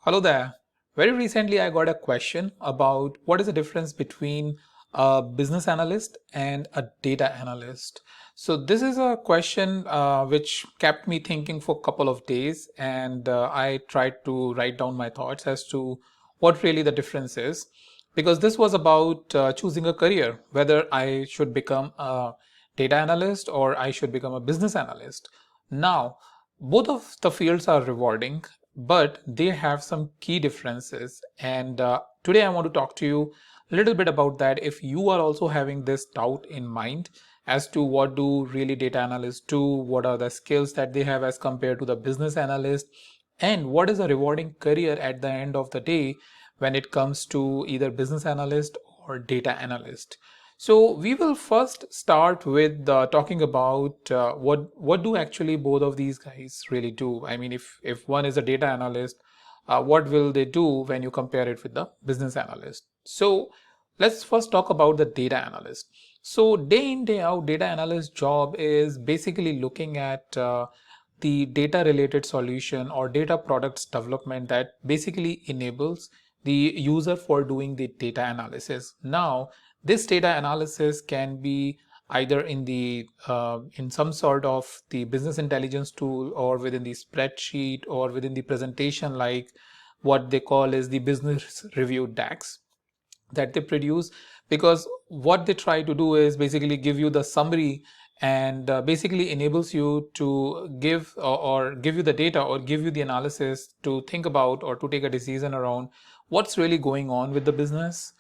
Hello there. Very recently, I got a question about what is the difference between a business analyst and a data analyst. So this is a question which kept me thinking for a couple of days, and I tried to write down my thoughts as to what really the difference is, because this was about choosing a career, whether I should become a data analyst or I should become a business analyst. Now, both of the fields are rewarding, but they have some key differences. And today I want to talk to you a little bit about that. If you are also having this doubt in mind as to what do really data analysts do, what are the skills that they have as compared to the business analyst, and what is a rewarding career at the end of the day when it comes to either business analyst or data analyst. So we will first start with talking about what do actually both of these guys really do. I mean, if one is a data analyst, what will they do when you compare it with the business analyst? So let's first talk about the data analyst. So day in day out, data analyst job is basically looking at the data related solution or data products development that basically enables the user for doing the data analysis. Now, this data analysis can be either in some sort of the business intelligence tool or within the spreadsheet or within the presentation, like what they call is the business review DAX that they produce, because what they try to do is basically give you the summary and basically enables you to give or give you the data or give you the analysis to think about or to take a decision around what's really going on with the business,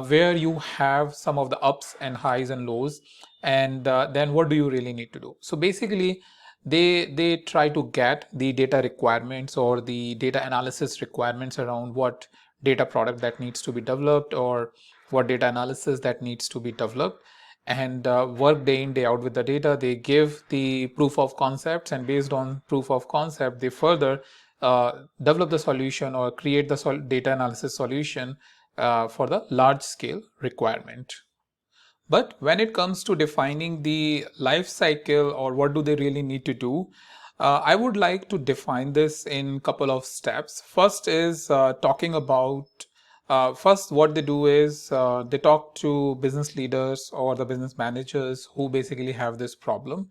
where you have some of the ups and highs and lows, and then what do you really need to do. So basically they try to get the data requirements or the data analysis requirements around what data product that needs to be developed or what data analysis that needs to be developed, and work day in day out with the data. They give the proof of concepts, and based on proof of concept they further develop the solution or create the data analysis solution for the large scale requirement. But when it comes to defining the life cycle or what do they really need to do, I would like to define this in a couple of steps. First is talking about first what they do is they talk to business leaders or the business managers who basically have this problem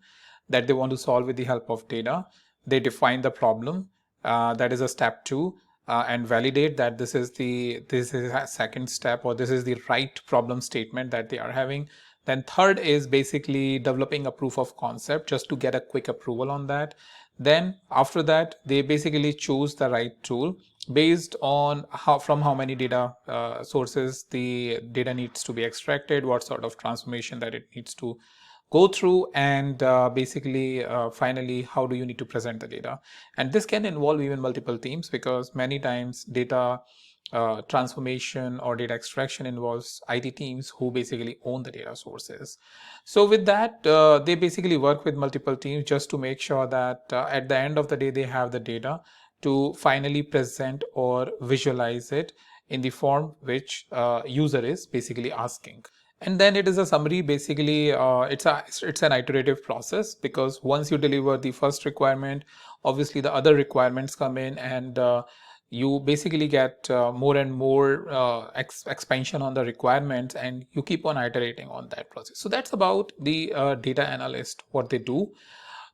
that they want to solve with the help of data. They define the problem. That is a step two. And validate that this is a second step or this is the right problem statement that they are having. Then third is basically developing a proof of concept just to get a quick approval on that. Then after that they basically choose the right tool based on how many data sources the data needs to be extracted, what sort of transformation that it needs to go through, and basically finally how do you need to present the data. And this can involve even multiple teams, because many times data transformation or data extraction involves IT teams who basically own the data sources. So with that they basically work with multiple teams just to make sure that at the end of the day they have the data to finally present or visualize it in the form which user is basically asking. And then it is a summary. Basically it's an iterative process, because once you deliver the first requirement, obviously the other requirements come in, and you basically get more and more expansion on the requirements, and you keep on iterating on that process. So that's about the data analyst, what they do.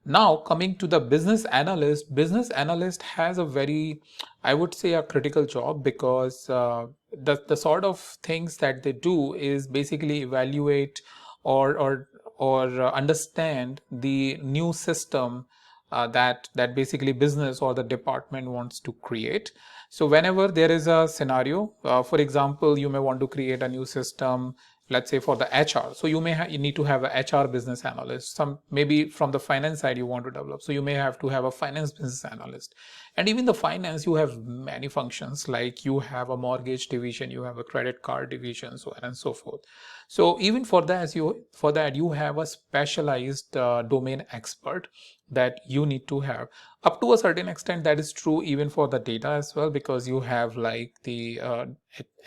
Now coming to the business analyst has a very, I would say, a critical job, because the sort of things that they do is basically evaluate or understand the new system that basically business or the department wants to create. So whenever there is a scenario, for example, you may want to create a new system, let's say for the HR. So you need to have a HR business analyst. Some maybe from the finance side you want to develop. So you may have to have a finance business analyst. And even the finance, you have many functions, like you have a mortgage division, you have a credit card division, so on and so forth. So even for that you have a specialized domain expert that you need to have. Up to a certain extent that is true even for the data as well, because you have like the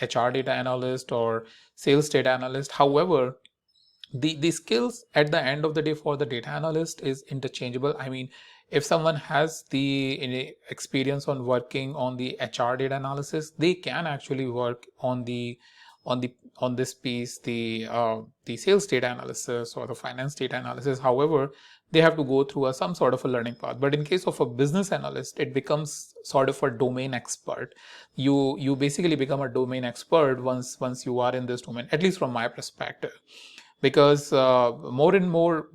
HR data analyst or sales data analyst. However, the skills at the end of the day for the data analyst is interchangeable. I mean, if someone has the experience on working on the HR data analysis, they can actually work on this piece, the sales data analysis or the finance data analysis. However, they have to go through some sort of a learning path. But in case of a business analyst, it becomes sort of a domain expert. You basically become a domain expert once you are in this domain, at least from my perspective, because more and more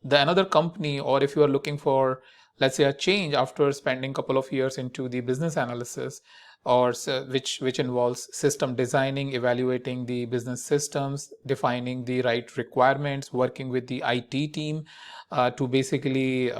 the another company, or if you are looking for, let's say, a change after spending a couple of years into the business analysis, or which involves system designing, evaluating the business systems, defining the right requirements, working with the IT team to basically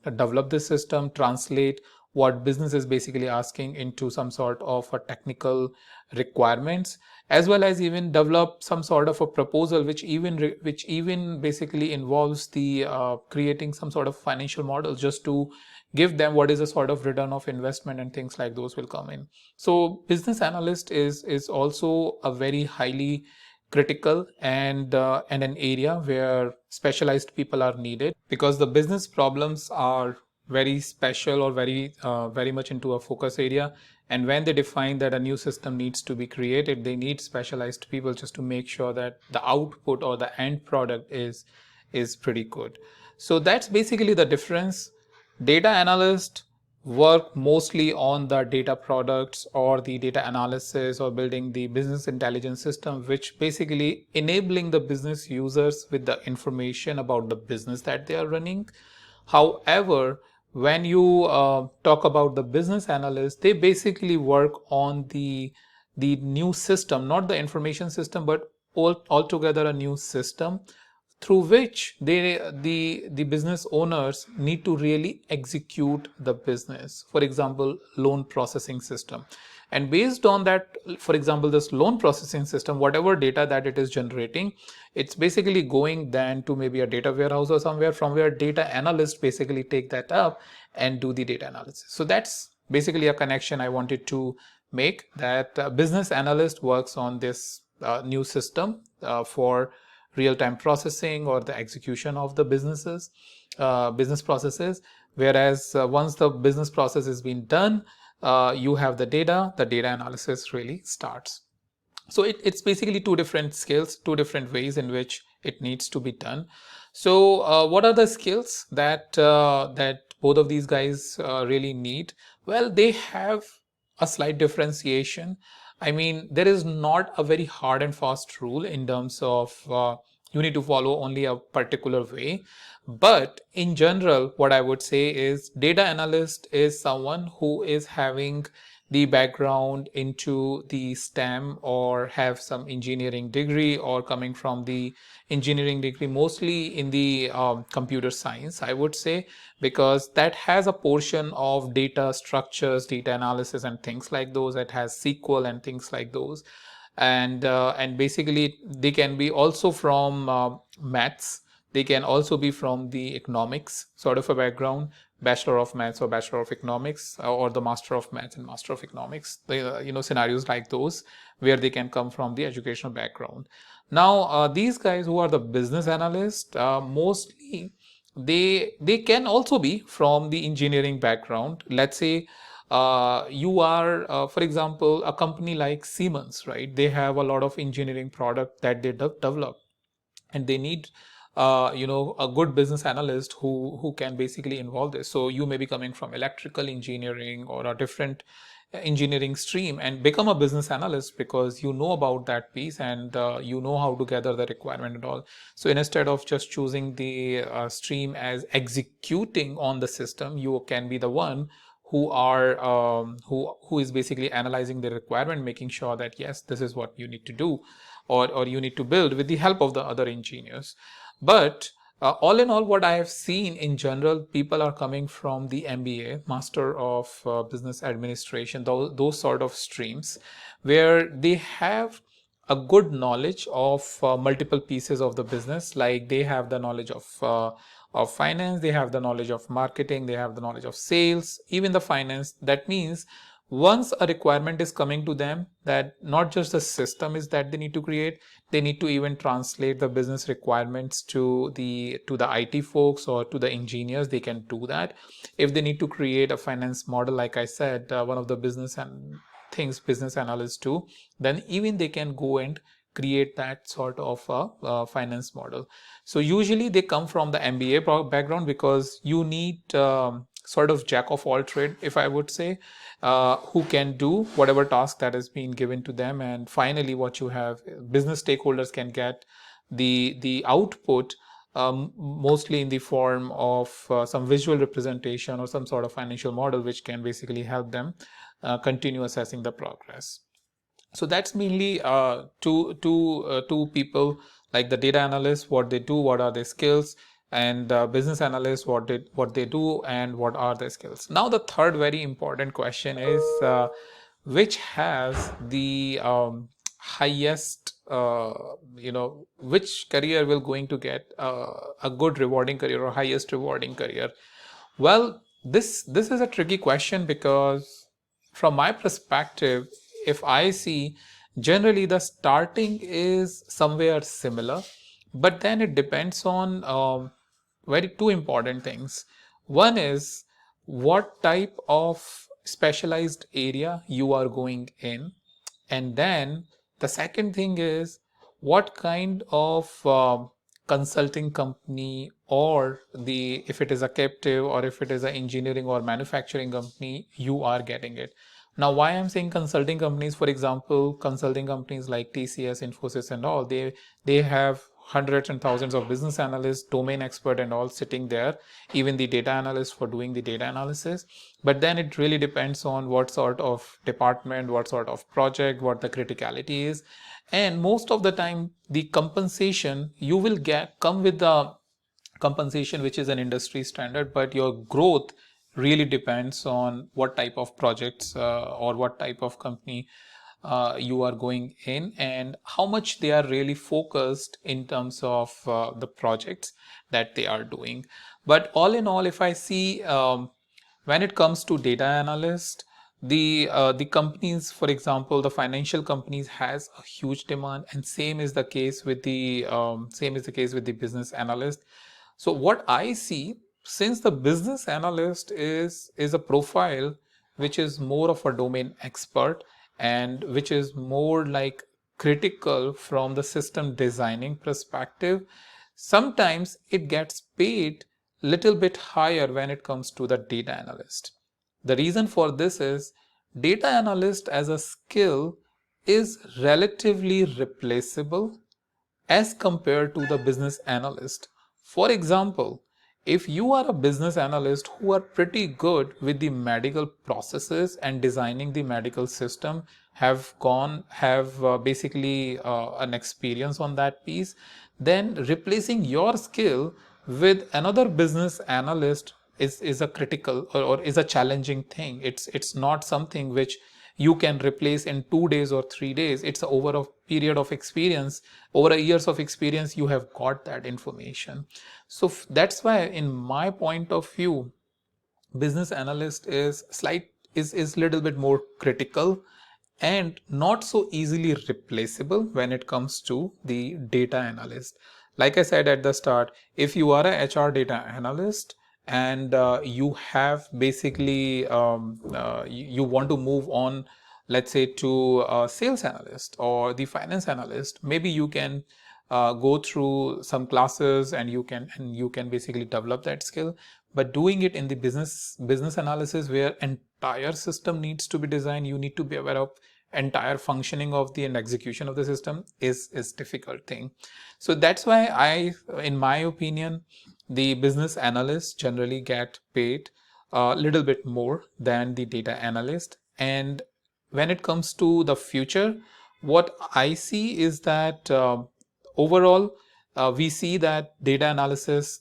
develop the system, translate what business is basically asking into some sort of a technical requirements, as well as even develop some sort of a proposal which even basically involves the creating some sort of financial model just to give them what is a sort of return of investment, and things like those will come in. So business analyst is also a very highly critical and an area where specialized people are needed, because the business problems are very special or very much into a focus area. And when they define that a new system needs to be created, they need specialized people just to make sure that the output or the end product is pretty good. So that's basically the difference. Data analyst work mostly on the data products or the data analysis or building the business intelligence system, which basically enabling the business users with the information about the business that they are running. However, when you talk about the business analyst, they basically work on the new system, not the information system, but altogether a new system through which the business owners need to really execute the business. For example, loan processing system. And based on that, for example, this loan processing system, whatever data that it is generating, it's basically going then to maybe a data warehouse or somewhere, from where data analysts basically take that up and do the data analysis. So that's basically a connection I wanted to make, that business analyst works on this new system for real-time processing or the execution of the business processes. Whereas once the business process has been done, you have the data analysis really starts. So it's basically two different skills, two different ways in which it needs to be done. So what are the skills that both of these guys really need? Well, they have a slight differentiation. I mean, there is not a very hard and fast rule in terms of you need to follow only a particular way. But in general, what I would say is data analyst is someone who is having the background into the STEM or have some engineering degree, or coming from the engineering degree mostly in the computer science, I would say, because that has a portion of data structures, data analysis and things like those. It has SQL and things like those. And basically they can be also from maths. They can also be from the economics sort of a background, Bachelor of Maths or Bachelor of Economics, or the Master of Maths and Master of Economics. Scenarios like those where they can come from the educational background. Now, these guys who are the business analysts, mostly they can also be from the engineering background. Let's say you are, for example, a company like Siemens, right? They have a lot of engineering product that they develop, and they need a good business analyst who can basically involve this. So you may be coming from electrical engineering or a different engineering stream and become a business analyst because you know about that piece, and you know how to gather the requirement and all. So instead of just choosing the stream as executing on the system, you can be the one who is basically analyzing the requirement, making sure that yes, this is what you need to do, or you need to build with the help of the other engineers. But all in all, what I have seen in general, people are coming from the MBA, Master of Business Administration, those sort of streams, where they have a good knowledge of multiple pieces of the business. Like they have the knowledge of finance, they have the knowledge of marketing, they have the knowledge of sales, even the finance. That means once a requirement is coming to them, that not just the system is that they need to create, they need to even translate the business requirements to the IT folks or to the engineers. They can do that. If they need to create a finance model, like I said, one of the business and things business analysts do, then even they can go and create that sort of a finance model. So usually they come from the MBA background, because you need sort of jack of all trade, if I would say, who can do whatever task that has been given to them. And finally, what you have, business stakeholders can get the output, mostly in the form of some visual representation or some sort of financial model, which can basically help them continue assessing the progress. So that's mainly two people, like the data analyst, what they do, what are their skills, and business analysts, what they do and what are their skills. Now the third very important question is, which has the highest, which career will going to get a good rewarding career or highest rewarding career? Well, this is a tricky question, because from my perspective, if I see, generally the starting is somewhere similar, but then it depends on very two important things. One is what type of specialized area you are going in, and then the second thing is what kind of consulting company, or the if it is a captive or if it is an engineering or manufacturing company, you are getting it. Now, why I'm saying consulting companies, for example, consulting companies like TCS, Infosys and all, they have hundreds and thousands of business analysts, domain expert and all sitting there, even the data analyst for doing the data analysis. But then it really depends on what sort of department, what sort of project, what the criticality is. And most of the time, the compensation you will get come with the compensation which is an industry standard, but your growth really depends on what type of projects or what type of company you are going in, and how much they are really focused in terms of the projects that they are doing. But all in all, if I see, when it comes to data analyst, the companies, for example, the financial companies has a huge demand, and same is the case with the business analyst. So what I see, since the business analyst is a profile which is more of a domain expert, and which is more like critical from the system designing perspective, sometimes it gets paid little bit higher when it comes to the data analyst. The reason for this is, data analyst as a skill is relatively replaceable as compared to the business analyst. For example, if you are a business analyst who are pretty good with the medical processes and designing the medical system, have basically an experience on that piece, then replacing your skill with another business analyst is a critical, or is a challenging thing. It's not something which you can replace in 2 days or 3 days. It's over a period of experience, over a years of experience, you have got that information. So that's why, in my point of view, business analyst is little bit more critical and not so easily replaceable when it comes to the data analyst. Like I said at the start, if you are a HR data analyst, and you have basically you want to move on, let's say, to a sales analyst or the finance analyst, maybe you can go through some classes, and you can basically develop that skill. But doing it in the business analysis, where entire system needs to be designed, you need to be aware of entire functioning of the and execution of the system, is difficult thing. So that's why in my opinion, the business analysts generally get paid a little bit more than the data analyst. And when it comes to the future, what I see is that overall, we see that the data analysis,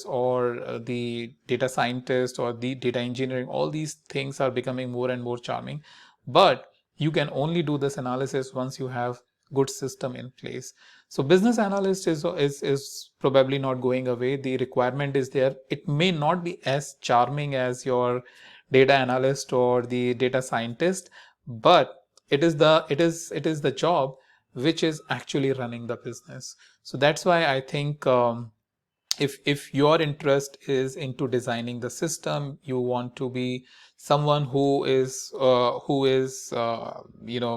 or the data scientist, or the data engineering, all these things are becoming more and more charming. But you can only do this analysis once you have good system in place. So business analyst is probably not going away. The requirement is there. It may not be as charming as your data analyst or the data scientist, but it is the job which is actually running the business. So that's why I think if your interest is into designing the system, you want to be someone who is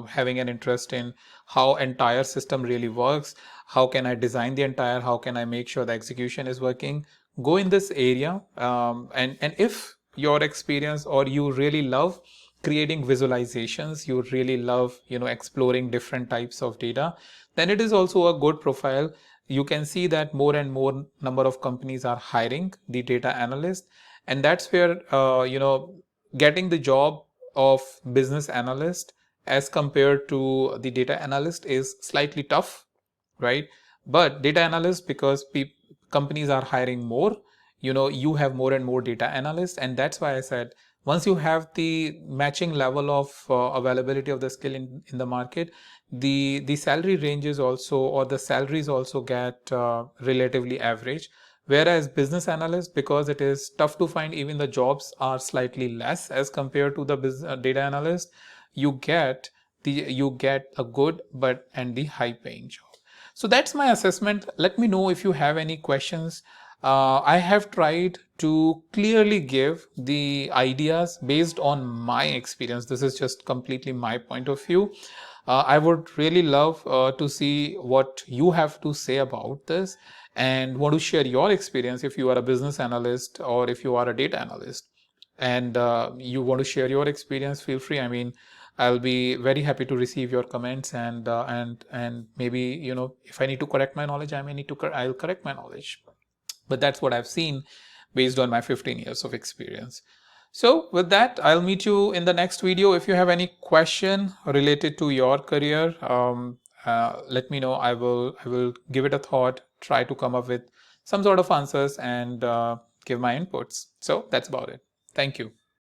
having an interest in how entire system really works, how can I design the entire, how can I make sure the execution is working, go in this area. And if your experience, or you really love creating visualizations, you really love exploring different types of data, then it is also a good profile. You can see that more and more number of companies are hiring the data analyst, and that's where getting the job of business analyst as compared to the data analyst is slightly tough, right? But data analyst, because companies are hiring more, you have more and more data analysts, and that's why I said once you have the matching level of availability of the skill in the market, the salary ranges also, or the salaries also get relatively average. Whereas business analyst, because it is tough to find, even the jobs are slightly less as compared to the data analyst, you get a good and the high paying job. So that's my assessment. Let me know if you have any questions. I have tried to clearly give the ideas based on my experience. This is just completely my point of view. I would really love to see what you have to say about this, and want to share your experience if you are a business analyst or if you are a data analyst, and you want to share your experience. Feel free. I mean, I'll be very happy to receive your comments, and maybe if I need to correct my knowledge, I may need to I'll correct my knowledge. But that's what I've seen based on my 15 years of experience. So with that, I'll meet you in the next video. If you have any question related to your career, let me know. I will give it a thought, try to come up with some sort of answers, and give my inputs. So that's about it. Thank you.